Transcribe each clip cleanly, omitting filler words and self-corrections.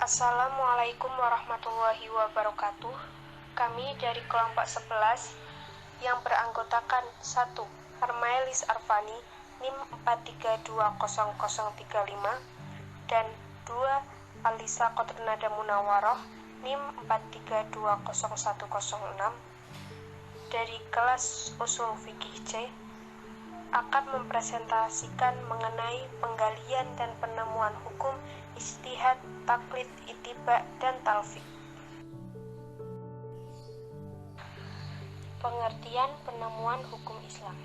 Assalamualaikum warahmatullahi wabarakatuh. Kami dari kelompok 11 yang beranggotakan 1. Armailis Arfani NIM 4320035 dan 2. Alisa Qadrinada Munawaroh NIM 4320106 dari kelas Usul Fikih C akan mempresentasikan mengenai penggalian dan penemuan hukum ijtihad, taklid, ittiba, dan talfiq. Pengertian penemuan hukum Islam.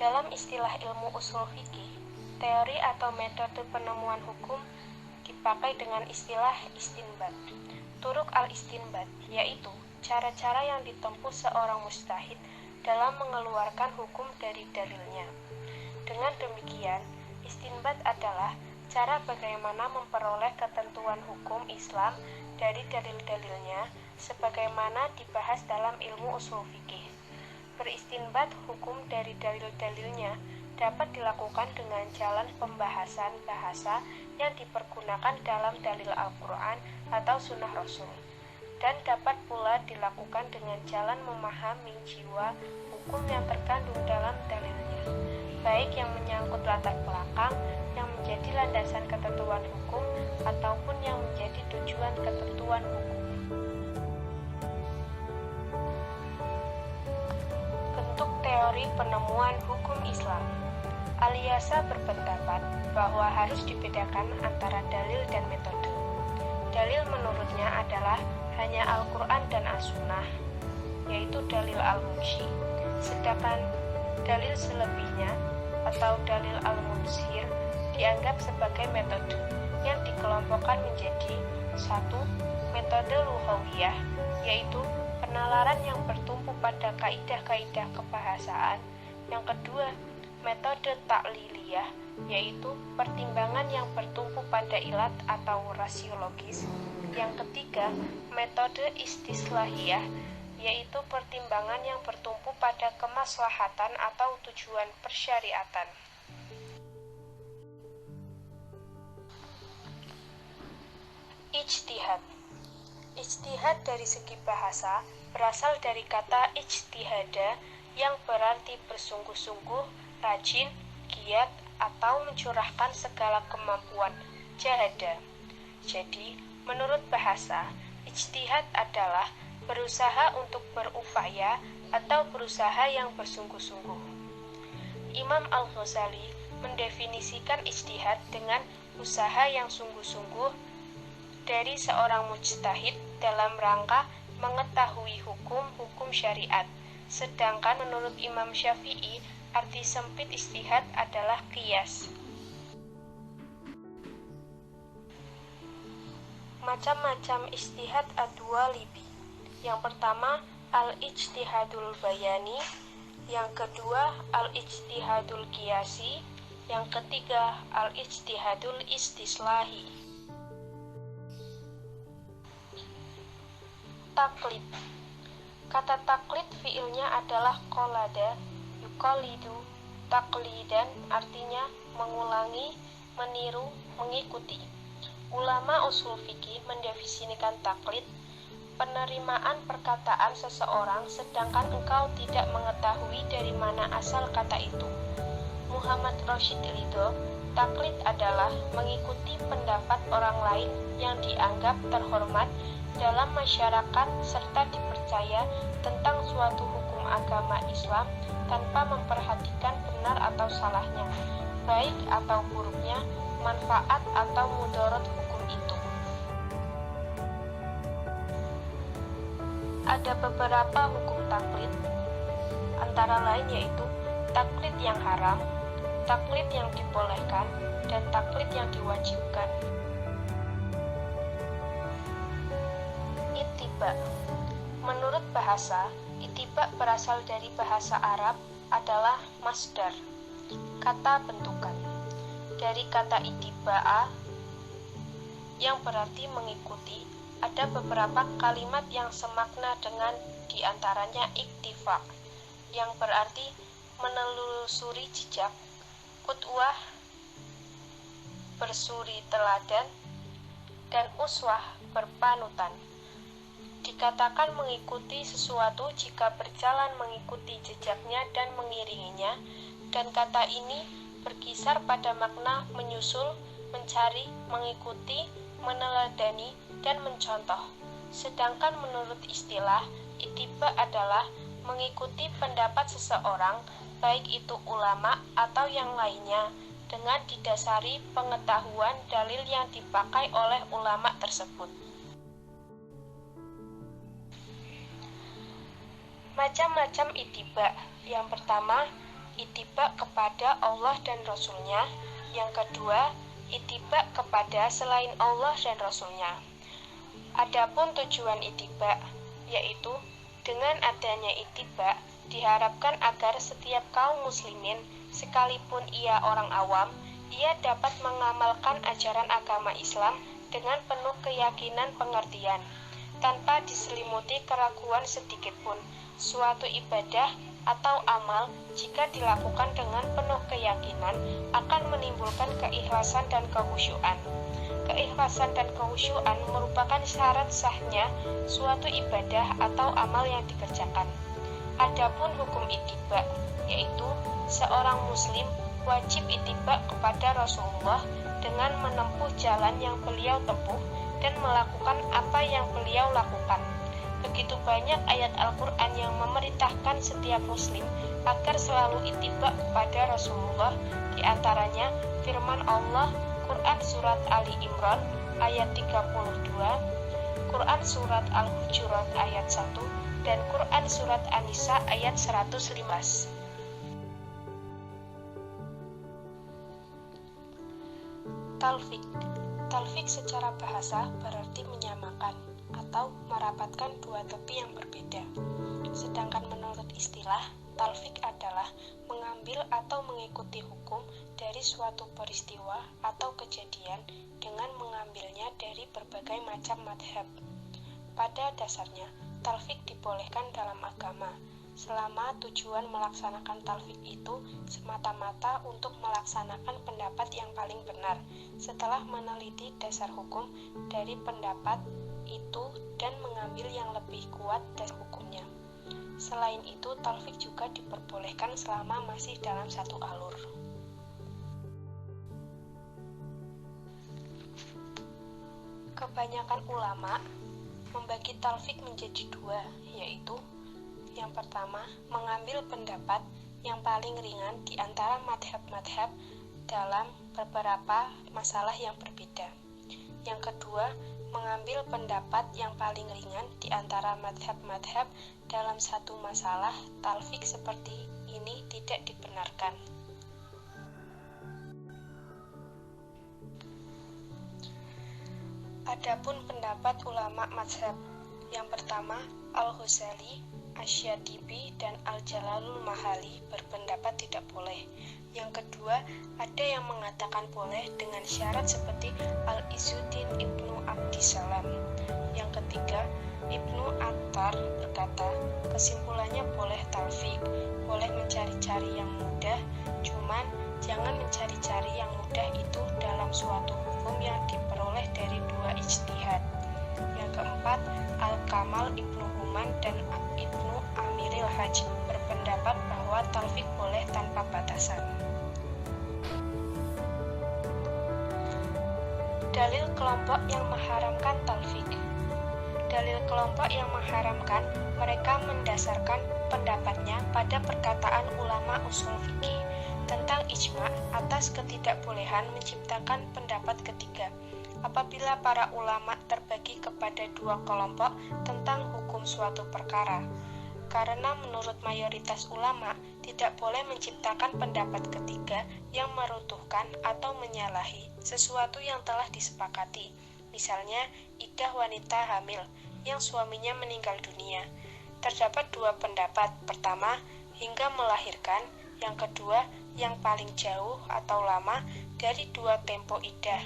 Dalam istilah ilmu usul fikih, teori atau metode penemuan hukum dipakai dengan istilah istinbat. Turuk al-istinbat, yaitu cara-cara yang ditempuh seorang mujtahid dalam mengeluarkan hukum dari dalilnya. Dengan demikian, istinbat adalah cara bagaimana memperoleh ketentuan hukum Islam dari dalil-dalilnya sebagaimana dibahas dalam ilmu usul fikih. Beristinbat hukum dari dalil-dalilnya dapat dilakukan dengan jalan pembahasan bahasa yang dipergunakan dalam dalil Al-Quran atau Sunnah Rasul, dan dapat pula dilakukan dengan jalan memahami jiwa hukum yang terkandung dalam dalilnya, baik yang menyangkut latar belakang yang menjadi landasan ketentuan hukum ataupun yang menjadi tujuan ketentuan hukum. Bentuk teori penemuan hukum Islam. Al-Yasa berpendapat bahwa harus dibedakan antara dalil dan metode. Dalil menurutnya adalah hanya Al-Quran dan As-Sunnah, yaitu dalil al-Mumshi. Sedangkan dalil selebihnya atau dalil al-Mubsir dianggap sebagai metode yang dikelompokkan menjadi 1. Metode lughawiyah, yaitu penalaran yang bertumpu pada kaidah-kaidah kebahasaan. Yang kedua, metode takliliyah, yaitu pertimbangan yang bertumpu pada ilat atau rasiologis. Yang ketiga, metode istislahiyah, yaitu pertimbangan yang bertumpu pada kemaslahatan atau tujuan persyariatan. Ijtihad. Ijtihad dari segi bahasa berasal dari kata ijtihada yang berarti bersungguh-sungguh, rajin, giat, atau mencurahkan segala kemampuan, jahada. Jadi, menurut bahasa, ijtihad adalah berusaha untuk berupaya atau berusaha yang bersungguh-sungguh. Imam Al-Ghazali mendefinisikan ijtihad dengan usaha yang sungguh-sungguh dari seorang mujtahid dalam rangka mengetahui hukum-hukum syariat. Sedangkan menurut Imam Syafi'i, arti sempit ijtihad adalah qiyas. Macam-macam ijtihad adwa libi. Yang pertama, al-ijtihadul bayani. Yang kedua, al-ijtihadul qiyasi. Yang ketiga, al-ijtihadul istislahi. Taklid. Kata taklid fiilnya adalah qolada, yuqalidu, taklidan, artinya mengulangi, meniru, mengikuti. Ulama usul fikih mendefinisikan taklid, penerimaan perkataan seseorang sedangkan engkau tidak mengetahui dari mana asal kata itu. Muhammad Rashid Ridho, taklid adalah mengikuti pendapat orang lain yang dianggap terhormat dalam masyarakat serta dipercaya tentang suatu hukum agama Islam tanpa memperhatikan benar atau salahnya, baik atau buruknya, manfaat atau mudarat hukum itu. Ada beberapa hukum taklid, antara lain yaitu taklid yang haram, taklid yang dibolehkan, dan taklid yang diwajibkan. Ittiba. Menurut bahasa, ittiba berasal dari bahasa Arab adalah masdar, kata bentukan. Dari kata ittiba'a yang berarti mengikuti, ada beberapa kalimat yang semakna dengan diantaranya iktifa, yang berarti menelusuri jejak, qudwah, bersuri teladan, dan uswah berpanutan. Dikatakan mengikuti sesuatu jika berjalan mengikuti jejaknya dan mengiringinya, dan kata ini berkisar pada makna menyusul, mencari, mengikuti, meneladani, dan mencontoh. Sedangkan menurut istilah, ittiba adalah mengikuti pendapat seseorang, baik itu ulama atau yang lainnya, dengan didasari pengetahuan dalil yang dipakai oleh ulama tersebut. Macam-macam ittiba. Yang pertama, ittiba kepada Allah dan Rasul-Nya. Yang kedua, ittiba kepada selain Allah dan Rasul-Nya. Adapun tujuan ittiba, yaitu dengan adanya ittiba diharapkan agar setiap kaum muslimin, sekalipun ia orang awam, ia dapat mengamalkan ajaran agama Islam dengan penuh keyakinan pengertian, tanpa diselimuti keraguan sedikitpun. Suatu ibadah atau amal jika dilakukan dengan penuh keyakinan akan menimbulkan keikhlasan dan kekhusyuan. Keikhlasan dan kekhusyuan merupakan syarat sahnya suatu ibadah atau amal yang dikerjakan. Adapun hukum ittiba, yaitu seorang muslim wajib ittiba kepada Rasulullah dengan menempuh jalan yang beliau tempuh dan melakukan apa yang beliau lakukan. Begitu banyak ayat Al-Quran yang memerintahkan setiap muslim agar selalu ittiba kepada Rasulullah, di antaranya firman Allah Quran Surat Ali Imran ayat 32, Quran Surat Al-Hujurat ayat 1, dan Quran Surat An-Nisa ayat 115. Talfik. Talfik secara bahasa berarti menyamakan atau merapatkan dua tepi yang berbeda. Sedangkan menurut istilah, talfik adalah mengambil atau mengikuti hukum dari suatu peristiwa atau kejadian dengan mengambilnya dari berbagai macam madhab. Pada dasarnya, talfik dibolehkan dalam agama, selama tujuan melaksanakan talfik itu semata-mata untuk melaksanakan pendapat yang paling benar, setelah meneliti dasar hukum dari pendapat itu dan mengambil yang lebih kuat dari hukumnya. Selain itu, talfik juga diperbolehkan selama masih dalam satu alur. Kebanyakan ulama membagi talfik menjadi dua, yaitu yang pertama, mengambil pendapat yang paling ringan di antara madhab-madhab dalam beberapa masalah yang berbeda. Yang kedua, mengambil pendapat yang paling ringan di antara madhab-madhab dalam satu masalah. Talfik seperti ini tidak dibenarkan. Adapun pendapat ulama mazhab, yang pertama, Al-Ghazali, Asy-Syatibi, dan Al-Jalalul Mahali berpendapat tidak boleh. Yang kedua, ada yang mengatakan boleh dengan syarat seperti Al-Izzuddin Ibnu Abdissalam. Yang ketiga, Ibnu Attar berkata, kesimpulannya boleh talfik, boleh mencari-cari yang mudah, cuman jangan mencari-cari yang mudah itu dalam suatu hukum yang diperoleh dari dua ijtihad. Yang keempat, Al-Kamal Ibnu Human dan Ibnu Amiril Hajj berpendapat bahwa talfik boleh tanpa batasan. Dalil kelompok yang mengharamkan talfik. Dalil kelompok yang mengharamkan, mereka mendasarkan pendapatnya pada perkataan ulama usul fikih tentang ijma atas ketidakbolehan menciptakan pendapat ketiga. Apabila para ulama terbagi kepada dua kelompok tentang hukum suatu perkara, karena menurut mayoritas ulama tidak boleh menciptakan pendapat ketiga yang meruntuhkan atau menyalahi sesuatu yang telah disepakati. Misalnya, iddah wanita hamil yang suaminya meninggal dunia. Terdapat dua pendapat. Pertama, hingga melahirkan. Yang kedua, yang paling jauh atau lama dari dua tempo iddah.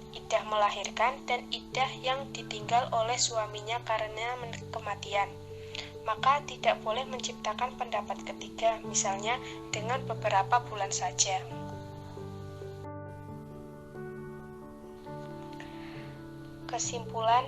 Iddah melahirkan dan iddah yang ditinggal oleh suaminya karena kematian. Maka tidak boleh menciptakan pendapat ketiga, misalnya dengan beberapa bulan saja. Kesimpulan,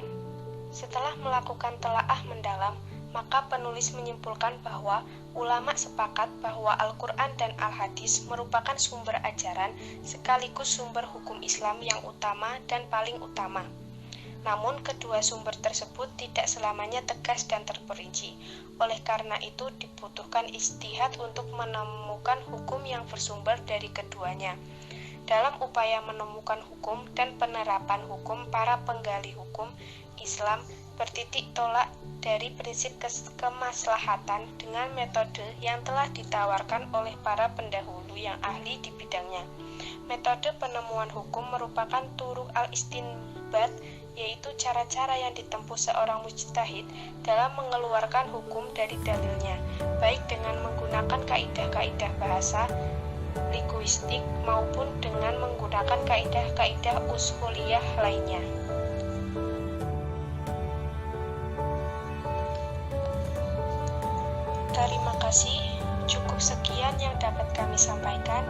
setelah melakukan telaah mendalam, maka penulis menyimpulkan bahwa ulama sepakat bahwa Al-Quran dan Al-Hadis merupakan sumber ajaran sekaligus sumber hukum Islam yang utama dan paling utama. Namun kedua sumber tersebut tidak selamanya tegas dan terperinci. Oleh karena itu dibutuhkan ijtihad untuk menemukan hukum yang bersumber dari keduanya. Dalam upaya menemukan hukum dan penerapan hukum, para penggali hukum Islam bertitik tolak dari prinsip kemaslahatan dengan metode yang telah ditawarkan oleh para pendahulu yang ahli di bidangnya. Metode penemuan hukum merupakan turuq al-istinbat, yaitu cara-cara yang ditempuh seorang mujtahid dalam mengeluarkan hukum dari dalilnya, baik dengan menggunakan kaidah-kaidah bahasa, linguistik, maupun dengan menggunakan kaidah-kaidah ushuliyah lainnya. Terima kasih, cukup sekian yang dapat kami sampaikan.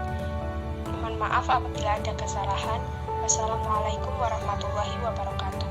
Mohon maaf apabila ada kesalahan. Wassalamualaikum warahmatullahi wabarakatuh.